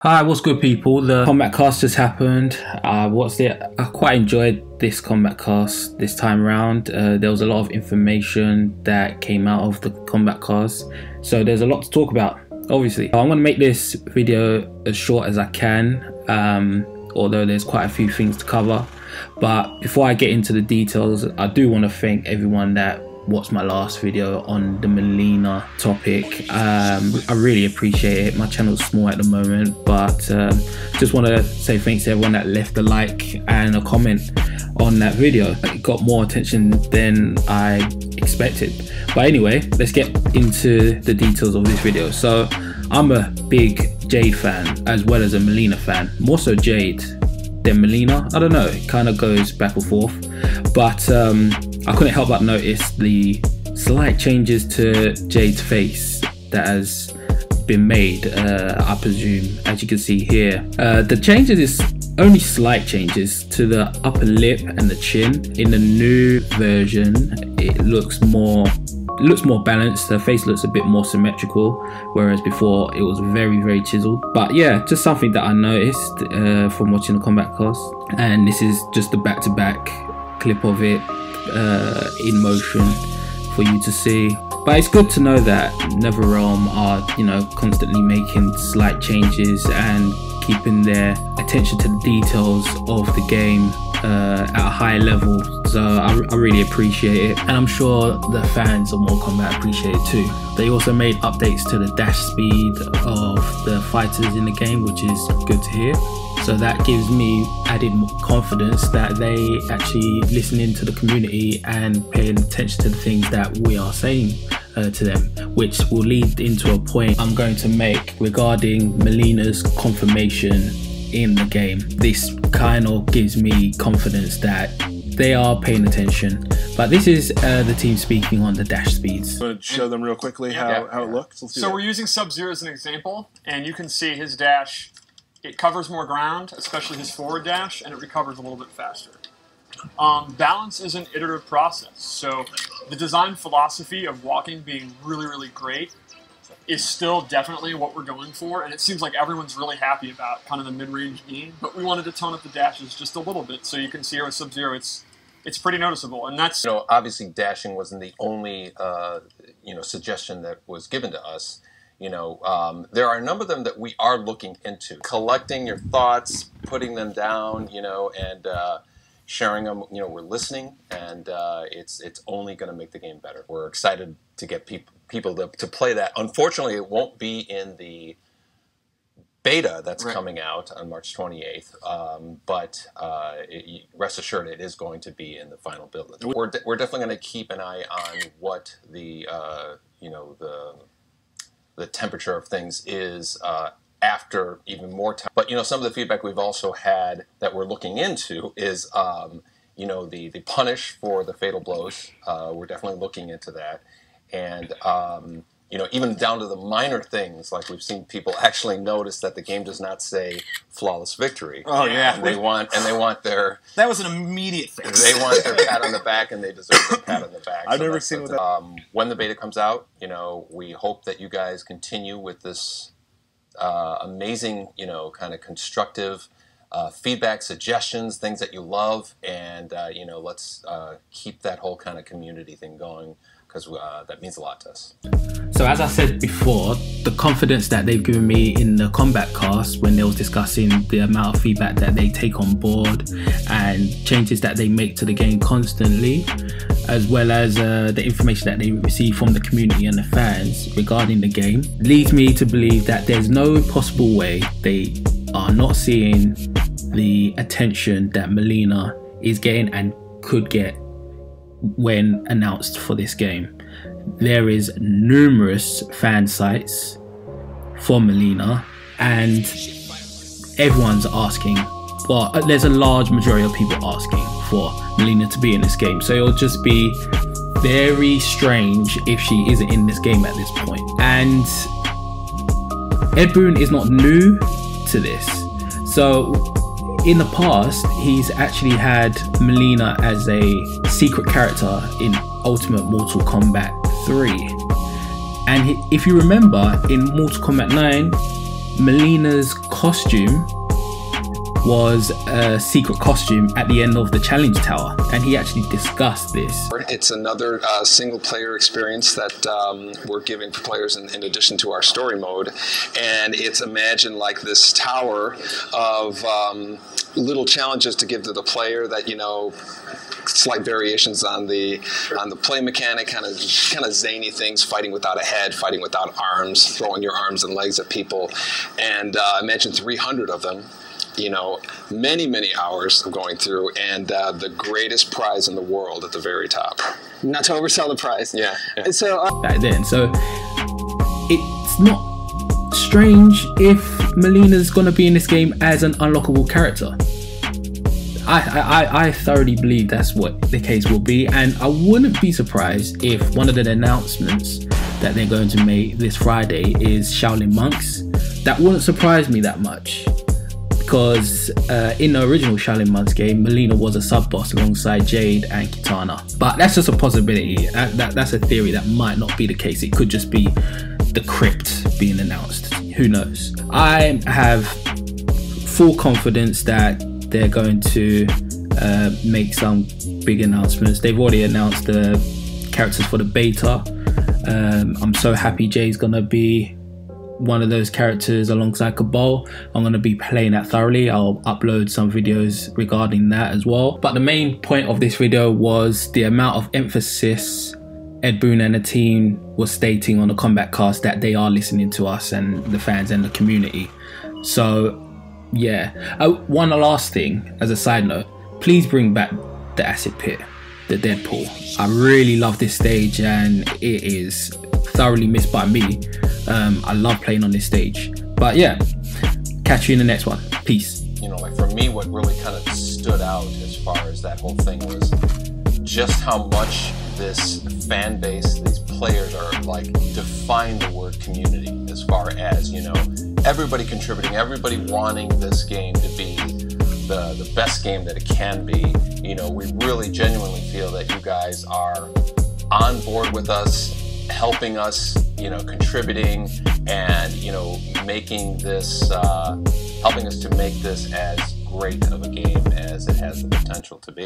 Hi, what's good people? The combat cast just happened. I watched it. I quite enjoyed this combat cast this time around. There was a lot of information that came out of the combat cast, so there's a lot to talk about, obviously. I'm going to make this video as short as I can, although there's quite a few things to cover. But before I get into the details, I do want to thank everyone that watched my last video on the MILEENA topic. I really appreciate it. My channel's small at the moment, but just want to say thanks to everyone that left a like and a comment on that video. It got more attention than I expected. But anyway, let's get into the details of this video. So I'm a big Jade fan as well as a MILEENA fan, more so Jade than MILEENA. I don't know, it kind of goes back and forth, but I couldn't help but notice the slight changes to Jade's face that has been made, I presume, as you can see here. The changes is only slight changes to the upper lip and the chin. In the new version, it looks more balanced. Her face looks a bit more symmetrical, whereas before it was very chiseled. But yeah, just something that I noticed from watching the combat cast, and this is just the back-to-back clip of it in motion for you to see. But it's good to know that NetherRealm are, you know, constantly making slight changes and keeping their attention to the details of the game at a high level. So I really appreciate it, and I'm sure the fans of Mortal Kombat appreciate it too. They also made updates to the dash speed of the fighters in the game, which is good to hear. So that gives me added confidence that they actually listening to the community and paying attention to the things that we are saying to them, which will lead into a point I'm going to make regarding MILEENA's confirmation in the game. This kind of gives me confidence that they are paying attention. But this is the team speaking on the dash speeds. I'm going to show them real quickly how it looks. Let's do that. We're using Sub-Zero as an example, and you can see his dash. It covers more ground, especially his forward dash, and it recovers a little bit faster. Balance is an iterative process, so the design philosophy of walking being really great is still definitely what we're going for, and it seems like everyone's really happy about kind of the mid-range game, but we wanted to tone up the dashes just a little bit, so you can see here with Sub-Zero it's pretty noticeable, and that's... You know, obviously dashing wasn't the only, you know, suggestion that was given to us. You know, there are a number of them that we are looking into. Collecting your thoughts, putting them down, you know, and sharing them. You know, we're listening, and it's only going to make the game better. We're excited to get people to play that. Unfortunately, it won't be in the beta that's coming out on March 28th, but rest assured it is going to be in the final build. We're definitely going to keep an eye on what the, you know, the temperature of things is after even more time. But, you know, some of the feedback we've also had that we're looking into is, you know, the punish for the fatal blows. We're definitely looking into that. And, you know, even down to the minor things, like we've seen people actually notice that the game does not say flawless victory. Oh, yeah. And they want their... That was an immediate fix. They want their pat on the back, and they deserve their pat on the back. I've never seen that. When the beta comes out, you know, we hope that you guys continue with this amazing, you know, kind of constructive feedback, suggestions, things that you love, and, you know, let's keep that whole kind of community thing going, because that means a lot to us. So as I said before, the confidence that they've given me in the combat cast when they was discussing the amount of feedback that they take on board and changes that they make to the game constantly, as well as the information that they receive from the community and the fans regarding the game, leads me to believe that there's no possible way they are not seeing the attention that MILEENA is getting and could get when announced for this game. There is numerous fan sites for MILEENA, and everyone's asking, well, there's a large majority of people asking for MILEENA to be in this game, so it'll just be very strange if she isn't in this game at this point. And Ed Boon is not new to this, so in the past, he's actually had MILEENA as a secret character in Ultimate Mortal Kombat 3. And if you remember, in Mortal Kombat 9, MILEENA's costume was a secret costume at the end of the challenge tower, and he actually discussed this. It's another single player experience that we're giving for players in addition to our story mode, and it's imagined like this tower of little challenges to give to the player that, you know, slight variations on the play mechanic, kind of zany things, fighting without a head, fighting without arms, throwing your arms and legs at people, and imagine 300 of them. You know, many hours of going through, and the greatest prize in the world at the very top. Not to oversell the prize. Yeah. So back then, so it's not strange if MILEENA's gonna be in this game as an unlockable character. I thoroughly believe that's what the case will be, and I wouldn't be surprised if one of the announcements that they're going to make this Friday is Shaolin Monks. That wouldn't surprise me that much, because in the original Shaolin Monks game, MILEENA was a sub-boss alongside Jade and Kitana. But that's just a possibility. That's a theory that might not be the case. It could just be the crypt being announced. Who knows? I have full confidence that they're going to make some big announcements. They've already announced the characters for the beta. I'm so happy Jay's gonna be one of those characters alongside Boiy. I'm going to be playing that thoroughly. I'll upload some videos regarding that as well. But the main point of this video was the amount of emphasis Ed Boon and the team was stating on the Kombat cast that they are listening to us and the fans and the community. So yeah, one last thing as a side note, please bring back the acid pit, the Deadpool. I really love this stage and it is thoroughly missed by me. I love playing on this stage. But yeah, catch you in the next one. Peace. You know, like for me, what really kind of stood out as far as that whole thing was just how much this fan base, these players are like define the word community, as far as, you know, everybody contributing, everybody wanting this game to be the best game that it can be. You know, we really genuinely feel that you guys are on board with us, helping us, you know, contributing and, you know, making this, helping us to make this as great of a game as it has the potential to be.